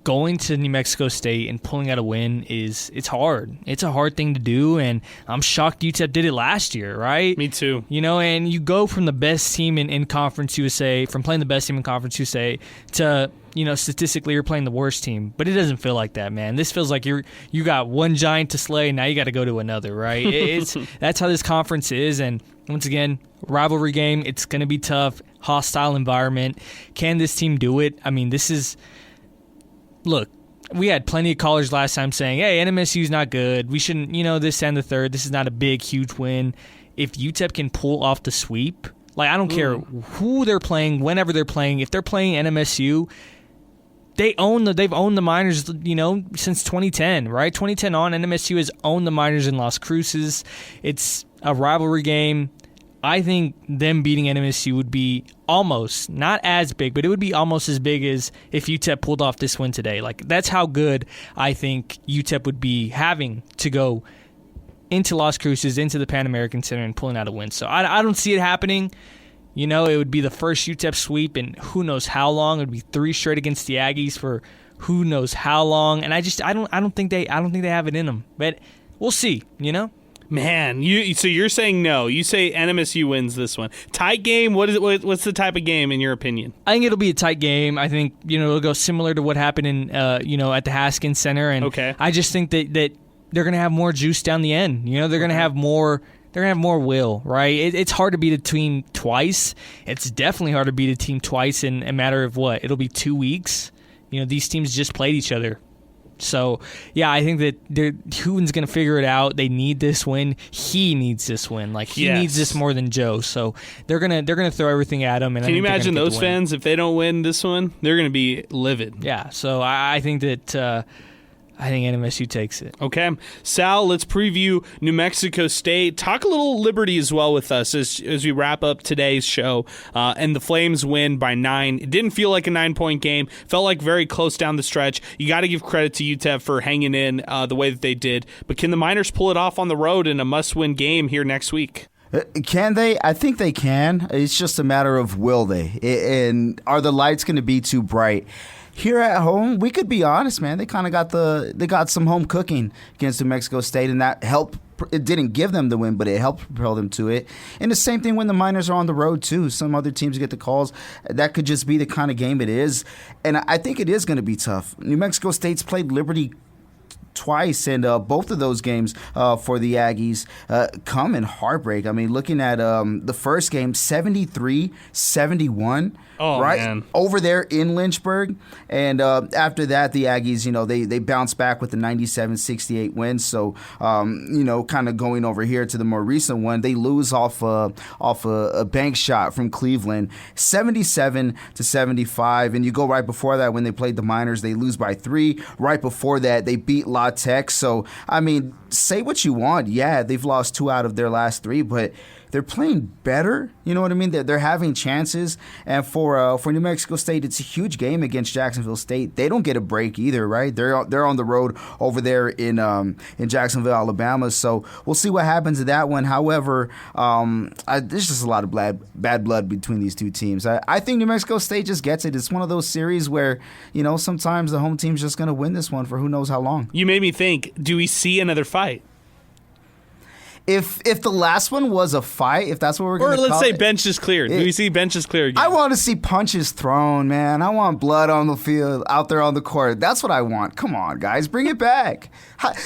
going to New Mexico State and pulling out a win it's hard. It's a hard thing to do, and I'm shocked UTEP did it last year, right? Me too. You know, and you go from the best team in Conference USA, from playing the best team in Conference USA to, you know, statistically you're playing the worst team. But it doesn't feel like that, man. This feels like you got one giant to slay, and now you got to go to another, right? That's how this conference is, and once again, rivalry game. It's going to be tough, hostile environment. Can this team do it? I mean, look, we had plenty of callers last time saying, hey, NMSU's not good. We shouldn't, this and the third. This is not a big, huge win. If UTEP can pull off the sweep, like, I don't care who they're playing, whenever they're playing. If they're playing NMSU, they've owned the Miners, since 2010, right? 2010 on, NMSU has owned the Miners in Las Cruces. It's a rivalry game. I think them beating NMSU would be almost, not as big, but it would be almost as big as if UTEP pulled off this win today. Like, that's how good I think UTEP would be having to go into Las Cruces, into the Pan American Center, and pulling out a win. So I don't see it happening. It would be the first UTEP sweep in who knows how long. It would be 3 straight against the Aggies for who knows how long. And I don't think they have it in them. But we'll see, Man, so you're saying no. You say NMSU wins this one. Tight game? What's the type of game in your opinion? I think it'll be a tight game. I think, it'll go similar to what happened in at the Haskins Center, and okay. I just think that they're going to have more juice down the end. They're going to have more will, right? It's hard to beat a team twice. It's definitely hard to beat a team twice in a matter of what? It'll be 2 weeks. These teams just played each other. So, yeah, I think that Huon's going to figure it out. They need this win. He needs this win. Like, he needs this more than Joe. So they're gonna throw everything at him. And can you imagine those fans if they don't win this one? They're going to be livid. Yeah. So I think that I think NMSU takes it. Okay. Sal, let's preview New Mexico State. Talk a little Liberty as well with us as we wrap up today's show. And the Flames win by 9. It didn't feel like a 9-point game. Felt like very close down the stretch. You got to give credit to UTEP for hanging in the way that they did. But can the Miners pull it off on the road in a must-win game here next week? Can they? I think they can. It's just a matter of will they. And are the lights going to be too bright? Here at home, we could be honest, man. They kind of got some home cooking against New Mexico State, and that helped. It didn't give them the win, but it helped propel them to it. And the same thing when the Miners are on the road too. Some other teams get the calls. That could just be the kind of game it is, and I think it is going to be tough. New Mexico State's played Liberty twice, and both of those games for the Aggies come in heartbreak. I mean, looking at the first game, 73-71. Oh, right? Man. Over there in Lynchburg. And after that, the Aggies, they bounced back with the 97-68 win. So, kind of going over here to the more recent one, they lose off a bank shot from Cleveland, 77-75. And you go right before that when they played the Miners, they lose by 3. Right before that, they beat La Tech. So, I mean, say what you want. Yeah, they've lost 2 out of their last 3, but they're playing better. You know what I mean? They're having chances. And for New Mexico State, it's a huge game against Jacksonville State. They don't get a break either, right? They're on the road over there in Jacksonville, Alabama. So we'll see what happens to that one. However, there's just a lot of bad blood between these two teams. I think New Mexico State just gets it. It's one of those series where, you know, sometimes the home team's just going to win this one for who knows how long. You made me think, do we see another fight? If the last one was a fight, if that's what we're going to call it. Or let's say bench is cleared. Do we see benches cleared again? I want to see punches thrown, man. I want blood on the field, out there on the court. That's what I want. Come on, guys. Bring it back.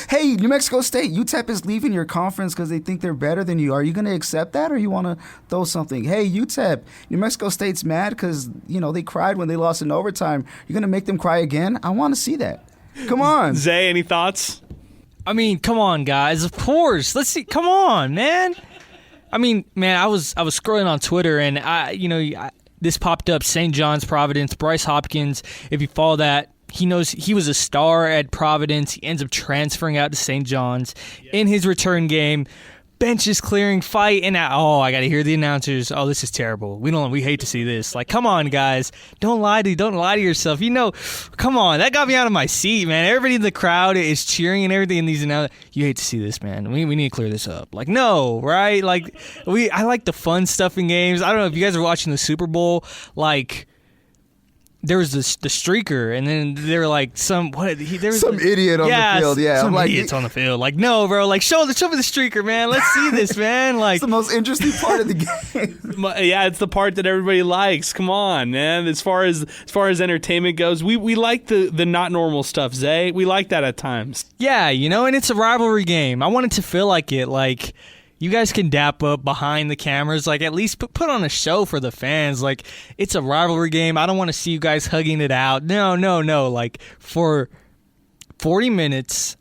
Hey, New Mexico State, UTEP is leaving your conference because they think they're better than you. Are you going to accept that, or you want to throw something? Hey, UTEP, New Mexico State's mad because, you know, they cried when they lost in overtime. You're going to make them cry again? I want to see that. Come on. Zay, any thoughts? I mean, come on, guys. Of course. Let's see. Come on, man. I mean, man, I was scrolling on Twitter, and this popped up. St. John's, Providence, Bryce Hopkins. If you follow that, he knows he was a star at Providence. He ends up transferring out to St. John's in his return game. Benches clearing, fight, and I got to hear the announcers. Oh, this is terrible. We hate to see this. Like, come on, guys, don't lie to yourself. You know, come on, that got me out of my seat, man. Everybody in the crowd is cheering and everything. And these announcers, you hate to see this, man. We need to clear this up. Like, no, right? Like, I like the fun stuff in games. I don't know if you guys are watching the Super Bowl, like. There was the streaker, and then there were like some idiot on the field. Yeah, some idiots on the field. Like, no, bro. Like, show me the streaker, man. Let's see this, man. Like, it's the most interesting part of the game. Yeah, it's the part that everybody likes. Come on, man. As far as entertainment goes, we like the not normal stuff, Zay. We like that at times. Yeah, you know, and it's a rivalry game. I want it to feel like it. Like, you guys can dap up behind the cameras, like at least put on a show for the fans. Like, it's a rivalry game. I don't want to see you guys hugging it out. No. Like, for 40 minutes,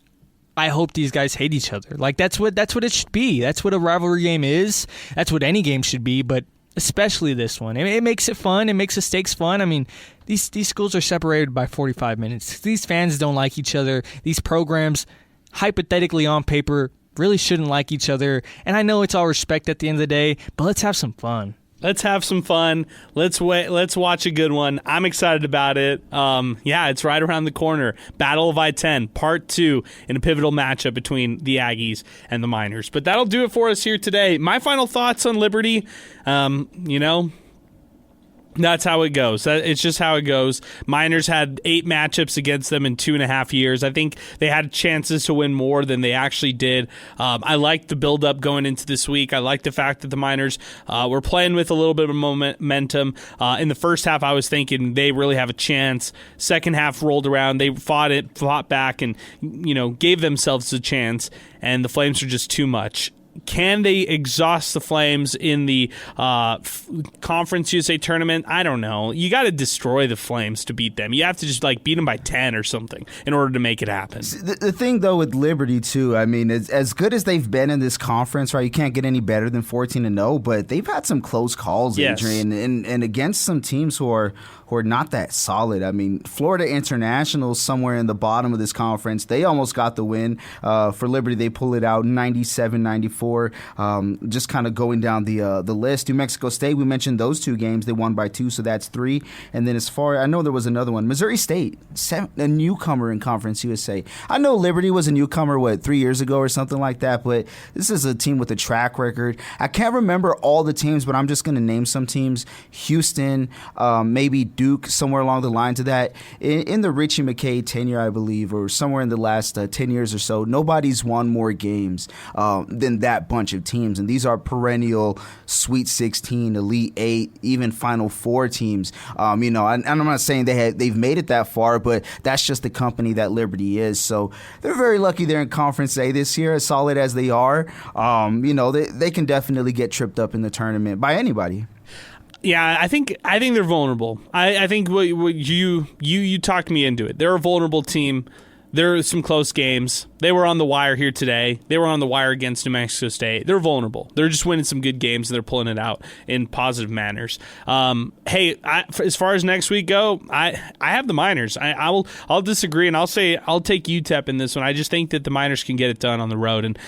I hope these guys hate each other. Like, that's what it should be. That's what a rivalry game is. That's what any game should be, but especially this one. It makes it fun. It makes the stakes fun. I mean, these schools are separated by 45 minutes. These fans don't like each other. These programs, hypothetically on paper, really shouldn't like each other. And I know it's all respect at the end of the day, but let's have some fun. Let's have some fun. Let's watch a good one. I'm excited about it. It's right around the corner. Battle of I-10, Part 2, in a pivotal matchup between the Aggies and the Miners. But that'll do it for us here today. My final thoughts on Liberty, that's how it goes. It's just how it goes. Miners had 8 matchups against them in 2.5 years. I think they had chances to win more than they actually did. I like the build-up going into this week. I like the fact that the Miners were playing with a little bit of momentum. In the first half, I was thinking they really have a chance. Second half rolled around. They fought back, and gave themselves a chance, and the Flames are just too much. Can they exhaust the Flames in the Conference USA tournament? I don't know. You got to destroy the Flames to beat them. You have to just beat them by 10 or something in order to make it happen. The thing, though, with Liberty, too, I mean, as good as they've been in this conference, right, you can't get any better than 14-0, but they've had some close calls, yes. Adrian, and against some teams who are not that solid. I mean, Florida International somewhere in the bottom of this conference. They almost got the win. For Liberty, they pull it out 97-94. Just kind of going down the list. New Mexico State, we mentioned those 2 games. They won by 2, so that's 3. And then I know there was another one. Missouri State, a newcomer in Conference USA. I know Liberty was a newcomer, 3 years ago or something like that, but this is a team with a track record. I can't remember all the teams, but I'm just going to name some teams. Houston, maybe Duke, somewhere along the lines of that. In the Richie McKay tenure, I believe, or somewhere in the last 10 years or so, nobody's won more games than that bunch of teams. And these are perennial Sweet 16, Elite 8, even Final 4 teams. And I'm not saying they've made it that far, but that's just the company that Liberty is. So they're very lucky they're in Conference A this year, as solid as they are. They can definitely get tripped up in the tournament by anybody. Yeah, I think they're vulnerable. I think what you talked me into it. They're a vulnerable team. There are some close games. They were on the wire here today. They were on the wire against New Mexico State. They're vulnerable. They're just winning some good games, and they're pulling it out in positive manners. Hey, as far as next week go, I have the Miners. I'll disagree, and I'll say I'll take UTEP in this one. I just think that the Miners can get it done on the road, and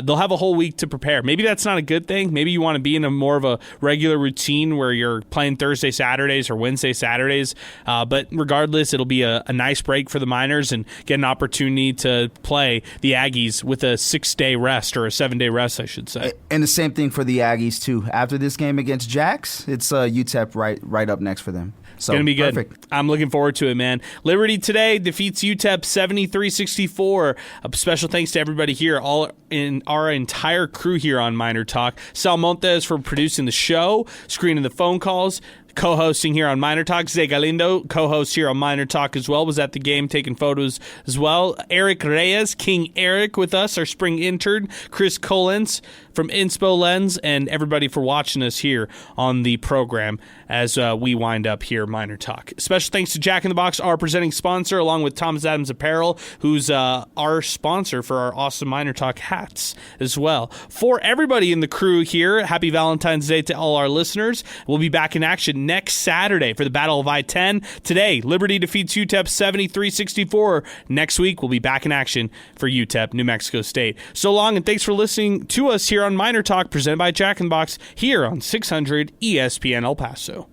they'll have a whole week to prepare. Maybe that's not a good thing. Maybe you want to be in a more of a regular routine where you're playing Thursday, Saturdays, or Wednesday, Saturdays. But regardless, it'll be a nice break for the Miners and get an opportunity to play the Aggies with a 6-day rest, or a 7-day rest, I should say. And the same thing for the Aggies, too. After this game against Jacks, it's UTEP right up next for them. So, going to be good. Perfect. I'm looking forward to it, man. Liberty today defeats UTEP 73-64. A special thanks to everybody here, all in our entire crew here on Miner Talk. Sal Montes for producing the show, screening the phone calls, co-hosting here on Miner Talk. Zay Galindo, co-host here on Miner Talk as well, was at the game taking photos as well. Eric Reyes, King Eric, with us, our spring intern. Chris Collins from Inspo Lens, and everybody for watching us here on the program as we wind up here Miner Talk. Special thanks to Jack in the Box, our presenting sponsor, along with Thomas Adams Apparel, who's our sponsor for our awesome Miner Talk hats as well. For everybody in the crew here, happy Valentine's Day to all our listeners. We'll be back in action next Saturday for the Battle of I-10. Today, Liberty defeats UTEP 73-64. Next week, we'll be back in action for UTEP, New Mexico State. So long, and thanks for listening to us here on Miner Talk, presented by Jack in the Box, here on 600 ESPN El Paso.